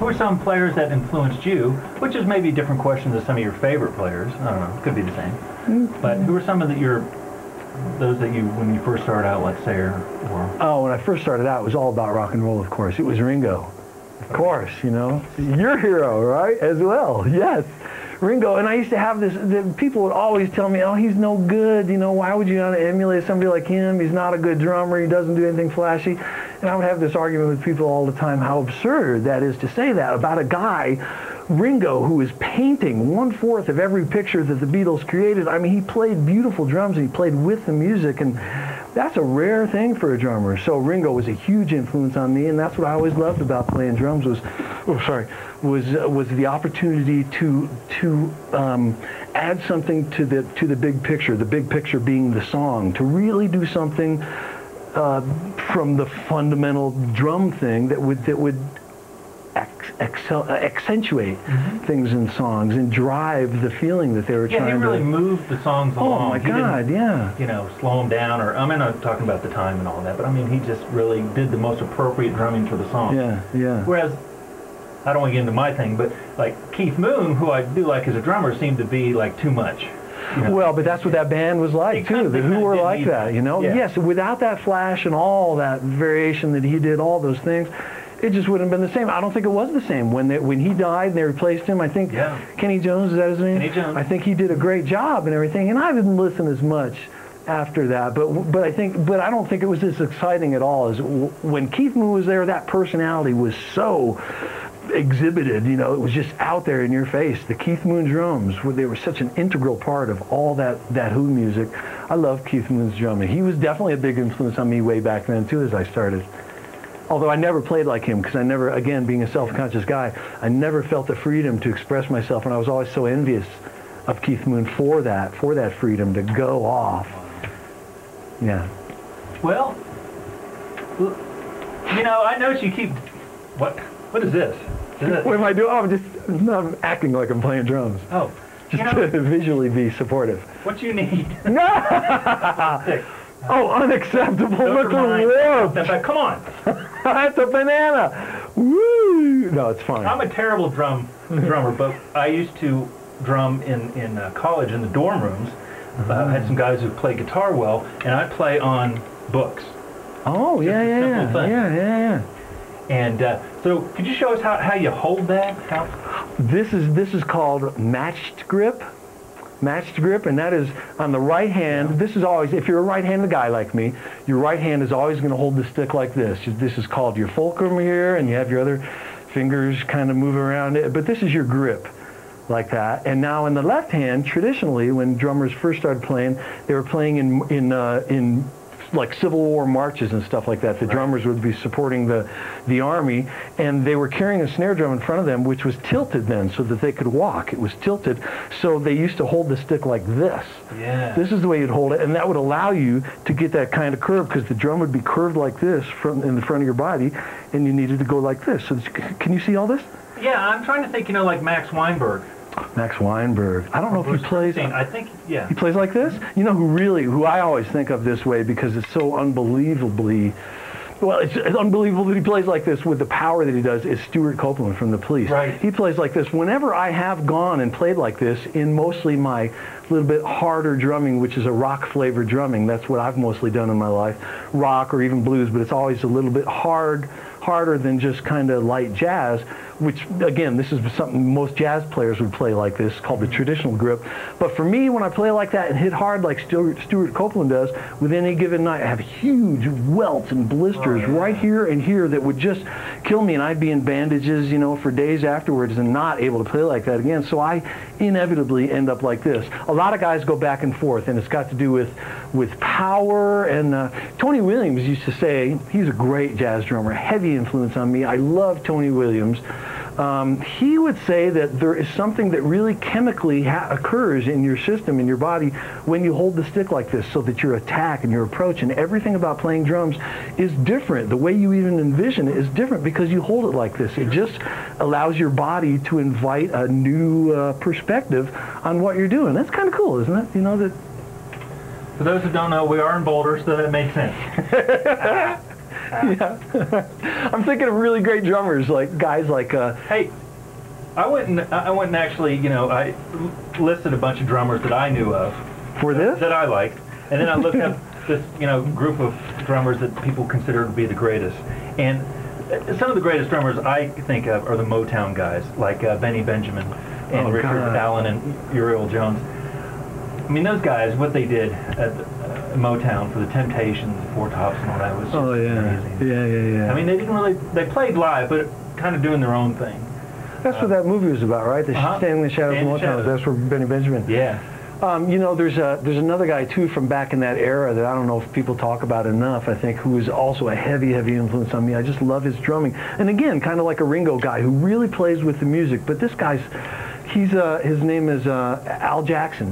who are some players that influenced you, which is maybe a different question than some of your favorite players. I don't know, it could be the same. But who are some of those that you, when you first started out, let's say, or... Oh, when I first started out, it was all about rock and roll, of course. It was Ringo. Of course, you know. Your hero, right? As well, yes. Ringo, and I used to have this, people would always tell me, oh, he's no good, you know, why would you want to emulate somebody like him? He's not a good drummer, he doesn't do anything flashy. And I would have this argument with people all the time, how absurd that is to say that about a guy, Ringo, who is painting 1/4 of every picture that the Beatles created. I mean, he played beautiful drums, and he played with the music, and that's a rare thing for a drummer. So Ringo was a huge influence on me, and that's what I always loved about playing drums was the opportunity to add something to the big picture. The big picture being the song, to really do something from the fundamental drum thing that would accentuate things in songs and drive the feeling that they were trying to... Yeah, he really moved the songs along. Oh my God, yeah. You know, slow them down, or, I mean, I'm not talking about the time and all that, but I mean, he just really did the most appropriate drumming for the song. Yeah, yeah. Whereas, I don't want to get into my thing, but like Keith Moon, who I do like as a drummer, seemed to be like too much. You know? Well, but that's what that band was like too. The Who were like that, you know? Yeah. Yes, without that flash and all that variation that he did, all those things, it just wouldn't have been the same. I don't think it was the same. When he died and they replaced him, I think Kenny Jones, is that his name? Kenny Jones. I think he did a great job and everything, and I didn't listen as much after that, but I don't think it was as exciting at all as when Keith Moon was there. That personality was so exhibited, you know, it was just out there in your face. The Keith Moon drums, they were such an integral part of all that Who music. I love Keith Moon's drumming. He was definitely a big influence on me way back then too, as I started. Although I never played like him, because I never, again, being a self-conscious guy, I never felt the freedom to express myself, and I was always so envious of Keith Moon for that freedom to go off. Yeah. Well, you know, I notice you keep... What is this? What am I doing? Oh, I'm acting like I'm playing drums. Oh. Just to visually be supportive. What you need? Oh, unacceptable. Look at the Come on. That's a banana. Woo! No, it's fine. I'm a terrible drummer, but I used to drum in college in the dorm rooms. I had some guys who play guitar well, and I play on books. Oh, yeah. And so, could you show us how you hold that? This is called matched grip. Matched grip, and that is on the right hand. This is always, if you're a right-handed guy like me, your right hand is always going to hold the stick like this. This is called your fulcrum here, and you have your other fingers kind of move around it, but this is your grip, like that. And now in the left hand, traditionally, when drummers first started playing, they were playing in like Civil War marches and stuff like that. The drummers would be supporting the army, and they were carrying a snare drum in front of them, which was tilted then so that they could walk. It was tilted, so they used to hold the stick like this. Yeah. This is the way you'd hold it, and that would allow you to get that kind of curve, because the drum would be curved like this in the front of your body, and you needed to go like this. So can you see all this? Yeah, I'm trying to think, you know, like Max Weinberg. Max Weinberg. I don't know if he plays... I think, yeah. He plays like this? You know who I always think of this way, because it's so unbelievably... Well, it's unbelievable that he plays like this with the power that he does, is Stuart Copeland from The Police. Right. He plays like this. Whenever I have gone and played like this in mostly my little bit harder drumming, which is a rock-flavored drumming, that's what I've mostly done in my life, rock or even blues, but it's always a little bit harder than just kind of light jazz, which, again, this is something most jazz players would play like this, called the traditional grip. But for me, when I play like that and hit hard like Stuart Copeland does, with any given night, I have huge welts and blisters right here and here that would just kill me, and I'd be in bandages, you know, for days afterwards and not able to play like that again. So I inevitably end up like this. A lot of guys go back and forth, and it's got to do with power. And Tony Williams used to say, he's a great jazz drummer, heavy influence on me. I love Tony Williams. He would say that there is something that really chemically occurs in your system, in your body, when you hold the stick like this, so that your attack and your approach and everything about playing drums is different. The way you even envision it is different because you hold it like this. It just allows your body to invite a new perspective on what you're doing. That's kind of cool, isn't it? You know that. For those who don't know, we are in Boulder, so that makes sense. Yeah. I'm thinking of really great drummers, like guys like. Hey, I went and actually, I listed a bunch of drummers that I knew of. For this? That I liked, and then I looked up this, group of drummers that people consider to be the greatest. And some of the greatest drummers I think of are the Motown guys, like Benny Benjamin and Richard Allen and Uriel Jones. I mean, those guys, what they did at Motown for the Temptations, Four Tops, and all that was just amazing. Yeah. I mean, they played live, but kind of doing their own thing. That's what that movie was about, right? Standing in the Shadows of Motown. That's where Benny Benjamin. Yeah. There's another guy too from back in that era that I don't know if people talk about enough. I think who is also a heavy influence on me. I just love his drumming, and again, kind of like a Ringo guy who really plays with the music. But this guy's, his name is Al Jackson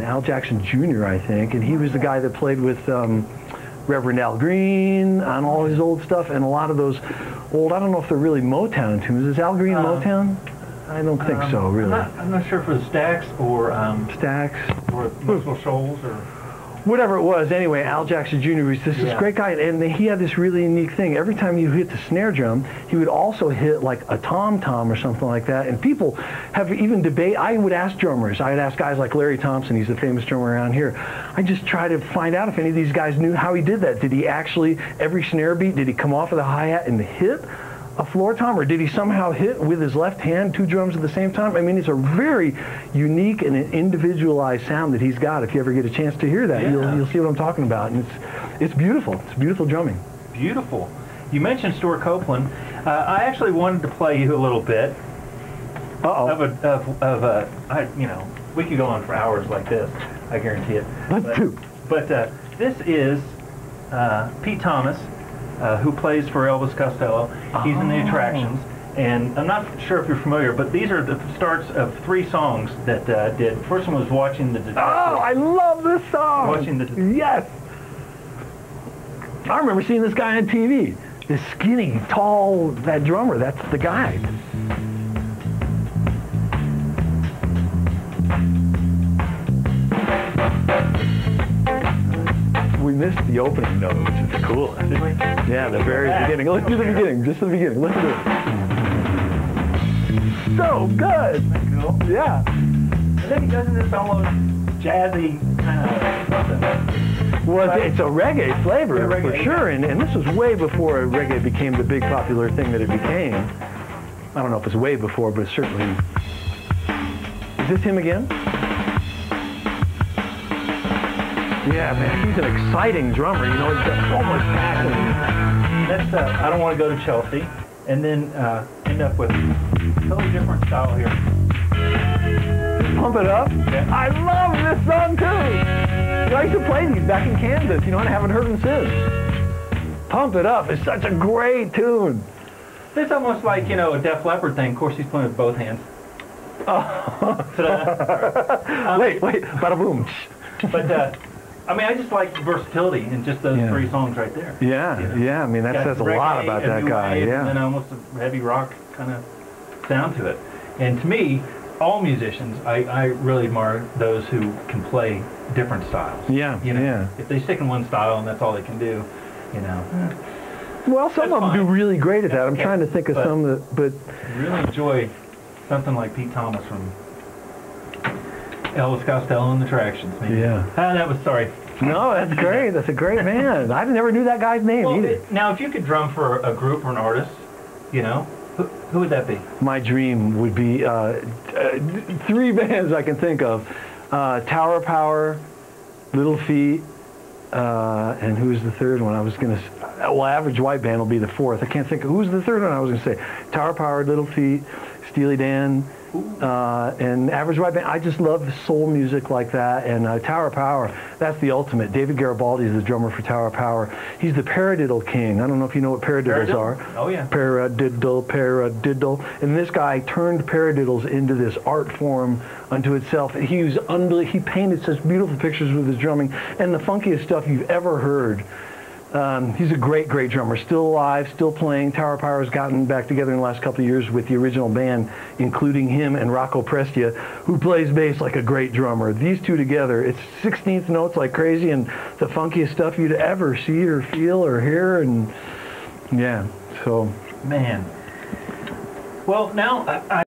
Jr. I think, and he was the guy that played with Reverend Al Green on all his old stuff, and a lot of those old. I don't know if they're really Motown tunes. Is Al Green Motown? I don't think so, really. I'm not sure for the Stax or Stax or Muscle Shoals or whatever it was. Anyway, Al Jackson Jr. was this great guy, and he had this really unique thing. Every time you hit the snare drum, he would also hit like a tom-tom or something like that. And people have even debate. I would ask drummers. I would ask guys like Larry Thompson. He's the famous drummer around here. I just try to find out if any of these guys knew how he did that. Did he actually, every snare beat, did he come off of the hi-hat and hit a floor tom, or did he somehow hit with his left hand 2 drums at the same time? I mean, it's a very unique and an individualized sound that he's got. If you ever get a chance to hear that, you'll see what I'm talking about. And it's beautiful. It's beautiful drumming. Beautiful. You mentioned Stuart Copeland. I actually wanted to play you a little bit. We could go on for hours like this. I guarantee it. But this is Pete Thomas, who plays for Elvis Costello. He's in the Attractions, and I'm not sure if you're familiar, but these are the starts of 3 songs that did. First one was Watching the Detective. Oh, I love this song! Watching the Detective. Yes! I remember seeing this guy on TV. This skinny, tall, that drummer, that's the guy. We missed the opening note, which is cool. Yeah, the very beginning. Let's do the beginning, just the beginning. Let's do it. So good. Cool. Yeah. And then he does this almost jazzy kind of. Well, it's a reggae flavor for sure, and this was way before reggae became the big popular thing that it became. I don't know if it's way before, but certainly. Is this him again? Yeah, man, he's an exciting drummer. He's got so much passion. That's I Don't Want to Go to Chelsea, and then end up with a totally different style here. Pump It Up? Yeah. I love this song too. I used to play these back in Kansas, and I haven't heard them since. Pump It Up is such a great tune. It's almost like, a Def Leppard thing. Of course, he's playing with both hands. Oh. Wait, bada boom. But I just like the versatility in just those 3 songs right there. Yeah, I mean, that says a lot about that guy, And then almost a heavy rock kind of sound to it. And to me, all musicians, I really admire those who can play different styles. Yeah. If they stick in one style and that's all they can do, Well, some of them do really great at that. I'm trying to think of some that, but... I really enjoy something like Pete Thomas from Elvis Costello and the Attractions. Maybe. Yeah. Sorry. No, that's great. That's a great man. I never knew that guy's name either. Now, if you could drum for a group or an artist, who would that be? My dream would be 3 bands I can think of. Tower Power, Little Feat, and who's the third one? I was going to... Well, Average White Band will be the 4th. I can't think of... Who's the third one I was going to say? Tower Power, Little Feat, Steely Dan, and Average White Band. I just love soul music like that. And Tower Power, that's the ultimate. David Garibaldi is the drummer for Tower Power. He's the paradiddle king. I don't know if you know what paradiddles are. Oh, yeah. Paradiddle. And this guy turned paradiddles into this art form unto itself. He was he painted such beautiful pictures with his drumming and the funkiest stuff you've ever heard. He's a great drummer, still alive, still playing. Tower Power has gotten back together in the last couple of years with the original band, including him and Rocco Prestia, who plays bass like a great drummer. These 2 together, it's 16th notes like crazy and the funkiest stuff you'd ever see or feel or hear. And Yeah. So. Man. Well, now I